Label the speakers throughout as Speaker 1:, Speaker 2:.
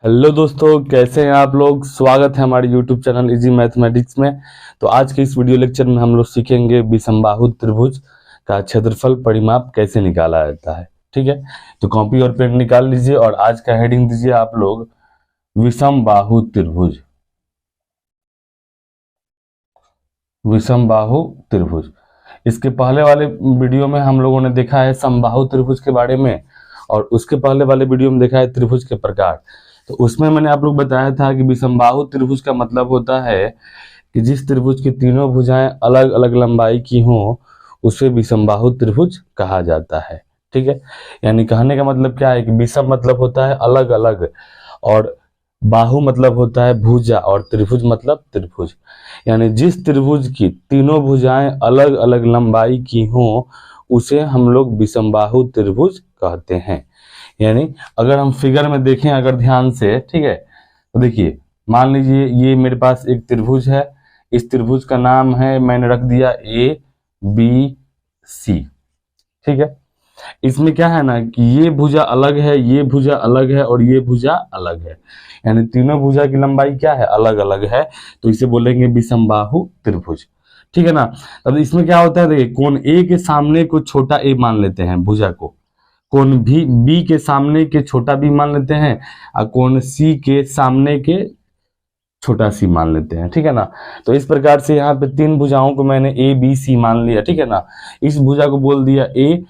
Speaker 1: Hello दोस्तों, कैसे हैं आप लोग। स्वागत है हमारे यूट्यूब चैनल इजी मैथमेटिक्स में। तो आज के इस वीडियो लेक्चर में हम लोग सीखेंगे विषमबाहु त्रिभुज का क्षेत्रफल परिमाप कैसे निकाला जाता है। ठीक है, तो कॉपी और पेन निकाल लीजिए और आज का हेडिंग दीजिए आप लोग विषमबाहु त्रिभुज। विषमबाहु त्रिभुज, इसके पहले वाले वीडियो में हम लोगों ने देखा है समबाहु त्रिभुज के बारे में और उसके पहले वाले वीडियो में देखा है त्रिभुज के प्रकार। तो उसमें मैंने आप लोग बताया था कि विषमबाहु त्रिभुज का मतलब होता है कि जिस त्रिभुज की तीनों भुजाएं अलग अलग लंबाई की हों उसे विषमबाहु त्रिभुज कहा जाता है। ठीक है, यानी कहने का मतलब क्या है कि विषम मतलब होता है अलग अलग, और बाहु मतलब होता है भुजा, और त्रिभुज मतलब त्रिभुज। यानी जिस त्रिभुज की तीनों भुजाएं अलग अलग लंबाई की हों उसे हम लोग विषमबाहु त्रिभुज कहते हैं। यानी अगर हम फिगर में देखें अगर ध्यान से, ठीक है, तो देखिए मान लीजिए ये मेरे पास एक त्रिभुज है। इस त्रिभुज का नाम है, मैंने रख दिया ए बी सी। ठीक है, इसमें क्या है ना कि ये भुजा अलग है, ये भुजा अलग है और ये भुजा अलग है, यानी तीनों भुजा की लंबाई क्या है, अलग अलग है। तो इसे बोलेंगे विषमबाहु त्रिभुज। ठीक है ना। अब इसमें क्या होता है, देखिए कोण ए के सामने को छोटा ए मान लेते हैं भुजा को, कोण भी बी के सामने के छोटा बी मान लेते हैं, और कोण सी के सामने के छोटा सी मान लेते हैं। ठीक है ना। तो इस प्रकार से यहाँ पे तीन भुजाओं को मैंने ए बी सी मान लिया। ठीक है ना। इस भुजा को बोल दिया ए,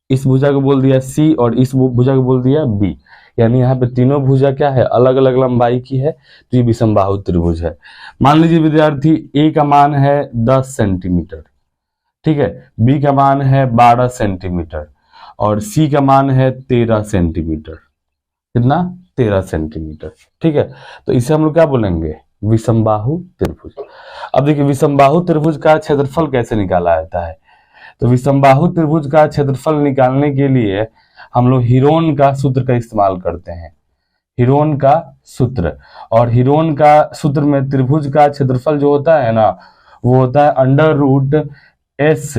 Speaker 1: इस भुजा को बोल दिया सी और इस भुजा को बोल दिया बी। यानी यहाँ पे तीनों भुजा क्या है, अलग अलग लंबाई की है, तो ये विषमबाहु त्रिभुज है। मान लीजिए विद्यार्थी ए का मान है 10 सेंटीमीटर, ठीक है, बी का मान है 12 सेंटीमीटर और सी का मान है 13 सेंटीमीटर। कितना, 13 सेंटीमीटर। ठीक है, तो इसे हम लोग क्या बोलेंगे, विषमबाहु त्रिभुज। अब देखिए विषमबाहु त्रिभुज का क्षेत्रफल कैसे निकाला जाता है। तो विषमबाहु त्रिभुज का क्षेत्रफल निकालने के लिए हम लोग हीरोन का सूत्र का इस्तेमाल करते हैं। हीरोन का सूत्र, और हीरोन का सूत्र में त्रिभुज का क्षेत्रफल जो होता है ना, वो होता है under root s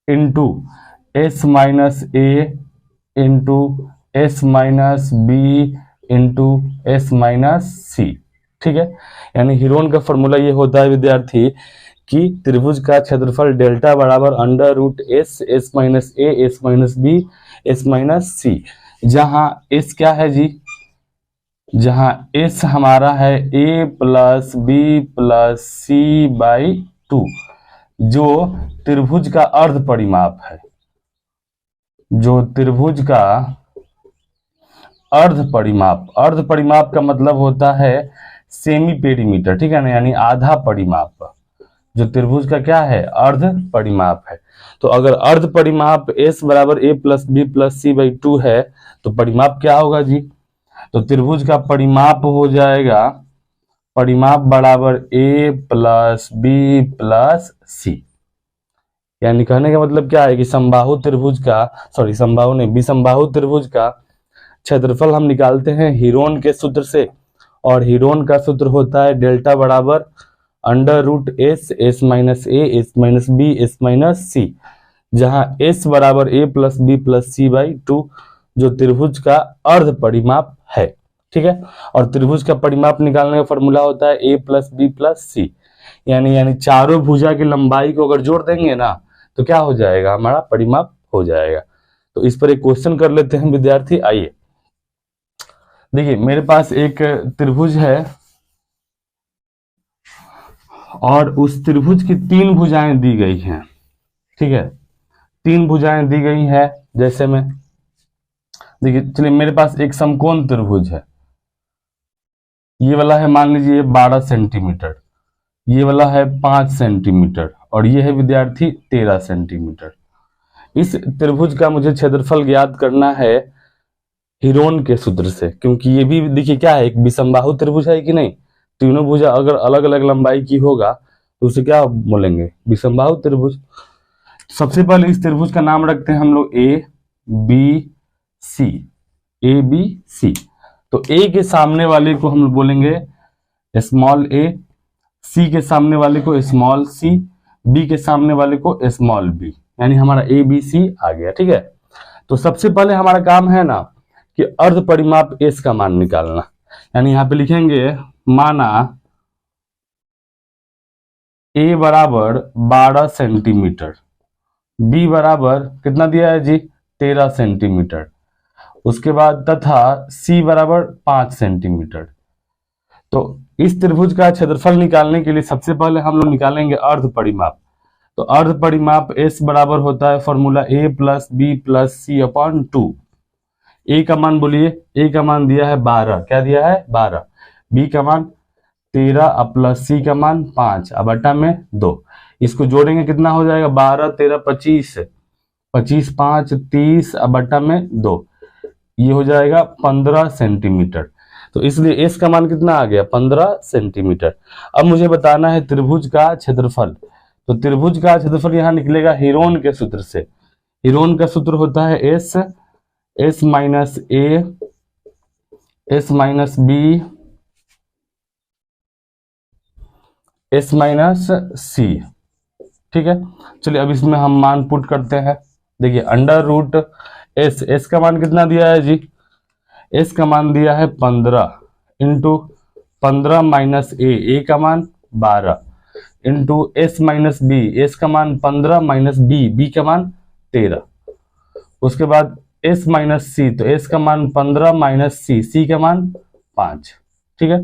Speaker 1: into S minus a into S minus b into S minus c. ठीक है, यानी हीरोन का फॉर्मूला ये होता है विद्यार्थी कि त्रिभुज का क्षेत्रफल डेल्टा बराबर under root s, s minus a, s minus B, s minus c. जहां एस क्या है जी, जहां एस हमारा है a plus B plus C by 2, जो त्रिभुज का अर्ध परिमाप है। जो त्रिभुज का अर्ध परिमाप का मतलब होता है सेमी पेरीमीटर। ठीक है ना, यानी आधा परिमाप। जो त्रिभुज का क्या है, अर्ध परिमाप है। तो अगर अर्ध परिमाप s बराबर a plus B plus C by 2 है तो परिमाप क्या होगा जी, तो त्रिभुज का परिमाप हो जाएगा, परिमाप बराबर a प्लस बी प्लस सी। यानी कहने का मतलब क्या है कि समबाहु त्रिभुज का, सॉरी समबाहु नहीं, विषमबाहु त्रिभुज का क्षेत्रफल हम निकालते हैं हीरोन के सूत्र से, और हीरोन का सूत्र होता है डेल्टा बराबर under root s, s minus a, s minus B, s minus c, जहां एस बराबर a plus B plus C by 2, जो त्रिभुज का अर्ध परिमाप है। ठीक है, और त्रिभुज का परिमाप निकालने का फॉर्मूला होता है ए प्लस बी प्लस सी। यानी चारों भुजा की लंबाई को अगर जोड़ देंगे ना तो क्या हो जाएगा, हमारा परिमाप हो जाएगा। तो इस पर एक क्वेश्चन कर लेते हैं विद्यार्थी। आइए देखिए, मेरे पास एक त्रिभुज है और उस त्रिभुज की तीन भुजाएं दी गई हैं। ठीक है, तीन भुजाएं दी गई हैं। जैसे में देखिए, चलिए मेरे पास एक समकोण त्रिभुज है, ये वाला है मान लीजिए 12 सेंटीमीटर, ये वाला है 5 सेंटीमीटर और ये है विद्यार्थी 13 सेंटीमीटर। इस त्रिभुज का मुझे क्षेत्रफल ज्ञात करना है हीरोन के सूत्र से, क्योंकि ये भी देखिए क्या है, एक विषमबाहु त्रिभुज है कि नहीं। तीनों भुजा अगर अलग अलग लंबाई की होगा तो उसे क्या बोलेंगे, विषमबाहु त्रिभुज। सबसे पहले इस त्रिभुज का नाम रखते हैं हम लोग A B C, A B C. तो ए के सामने वाले को हम बोलेंगे स्मॉल ए, सी के सामने वाले को स्मॉल सी, बी के सामने वाले को स्मॉल बी, यानी हमारा ए बी सी आ गया। ठीक है, तो सबसे पहले हमारा काम है ना कि अर्ध परिमाप एस का मान निकालना। यानी यहाँ पे लिखेंगे माना ए बराबर 12 सेंटीमीटर, बी बराबर कितना दिया है जी 13 सेंटीमीटर, उसके बाद तथा सी बराबर 5 सेंटीमीटर। तो इस त्रिभुज का क्षेत्रफल निकालने के लिए सबसे पहले हम लोग निकालेंगे अर्ध परिमाप। तो अर्ध परिमाप एस बराबर होता है फॉर्मूला ए प्लस बी प्लस सी अपॉन 2। ए का मान बोलिए, ए का मान दिया है 12, क्या दिया है 12, बी का मान 13 प्लस सी का मान 5 अब बटा में 2। इसको जोड़ेंगे कितना हो जाएगा 12 13 25, 25 5 30 अब बटा में 2, ये हो जाएगा 15 सेंटीमीटर। तो इसलिए एस का मान कितना आ गया 15 सेंटीमीटर। अब मुझे बताना है त्रिभुज का क्षेत्रफल। तो त्रिभुज का क्षेत्रफल यहां निकलेगा हीरोन के सूत्र से। हीरोन का सूत्र होता है s minus a s minus B s minus c. ठीक है, चलिए अब इसमें हम मान पुट करते हैं। देखिए अंडर रूट एस का मान कितना दिया है जी, एस का मान दिया है 15 इंटू 15 माइनस ए का मान 12 into S minus B, S का मान 15 माइनस बी का मान 13। उसके बाद एस माइनस सी, तो एस का मान 15 माइनस सी का मान 5। ठीक है,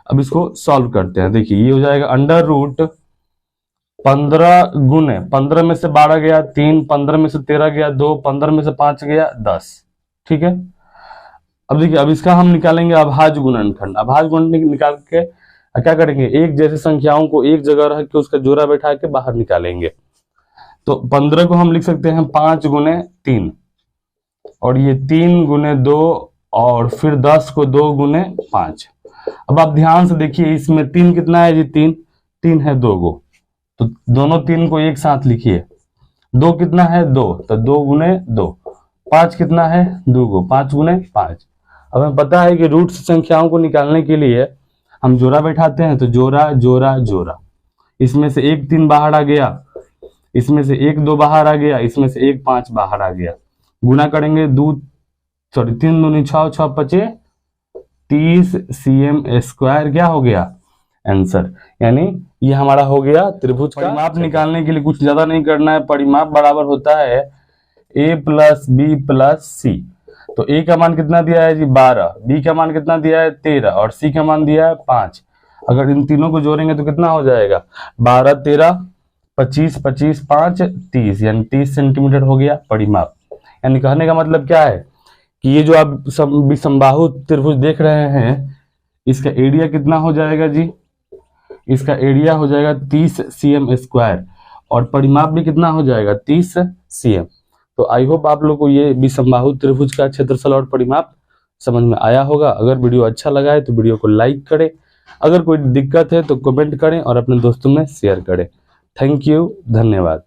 Speaker 1: अब इसको सॉल्व करते हैं। देखिए ये हो जाएगा अंडर रूट 15 गुने 15 में से 12 गया 3, 15 में से 13 गया 2, 15 में से 5 गया 10। ठीक है, अब देखिए अब इसका हम निकालेंगे अभाज्य गुणनखंड। अभाज्य गुणनखंड निकाल के क्या करेंगे, एक जैसी संख्याओं को एक जगह रख के उसका जोड़ा बैठा के बाहर निकालेंगे। तो 15 को हम लिख सकते हैं 5 गुने 3, और ये 3 गुने 2, और फिर 10 को 2 गुने 5। अब आप ध्यान से देखिए इसमें 3 कितना है जी, 3 है 2 गो, तो दोनों 3 को एक साथ लिखिए। 2 कितना है 2, तो 2 गुने 2। 5 कितना है 2 गो, 5 गुने 5। अब हमें पता है कि रूट संख्याओं को निकालने के लिए हम जोड़ा बैठाते हैं, तो जोड़ा जोड़ा जोड़ा, इसमें से 1 3 बाहर आ गया, इसमें से 1 2 बाहर आ गया, इसमें से 1 5 बाहर आ गया। गुना करेंगे 3 दूनी 6 6 5 30 cm स्क्वायर, क्या हो गया आंसर। यानी ये हमारा हो गया त्रिभुज का। परिमाप निकालने के लिए कुछ ज्यादा नहीं करना है, परिमाप बराबर होता है a प्लस बी प्लस सी। तो a का मान कितना दिया है जी 12, b का मान कितना दिया है 13, और c का मान दिया है 5। अगर इन तीनों को जोड़ेंगे तो कितना हो जाएगा 12 13 25 25 5 30, यानी 30 सेंटीमीटर हो गया परिमाप। यानी कहने का मतलब क्या है कि ये जो आप विसंबाहु त्रिभुज देख रहे हैं, इसका एरिया कितना हो जाएगा जी, इसका एरिया हो जाएगा 30 cm स्क्वायर, और परिमाप भी कितना हो जाएगा 30 cm। तो आई होप आप लोग को ये विसंबाहु त्रिभुज का क्षेत्रफल और परिमाप समझ में आया होगा। अगर वीडियो अच्छा लगा है तो वीडियो को लाइक करें, अगर कोई दिक्कत है तो कमेंट करें और अपने दोस्तों में शेयर करें। थैंक यू, धन्यवाद।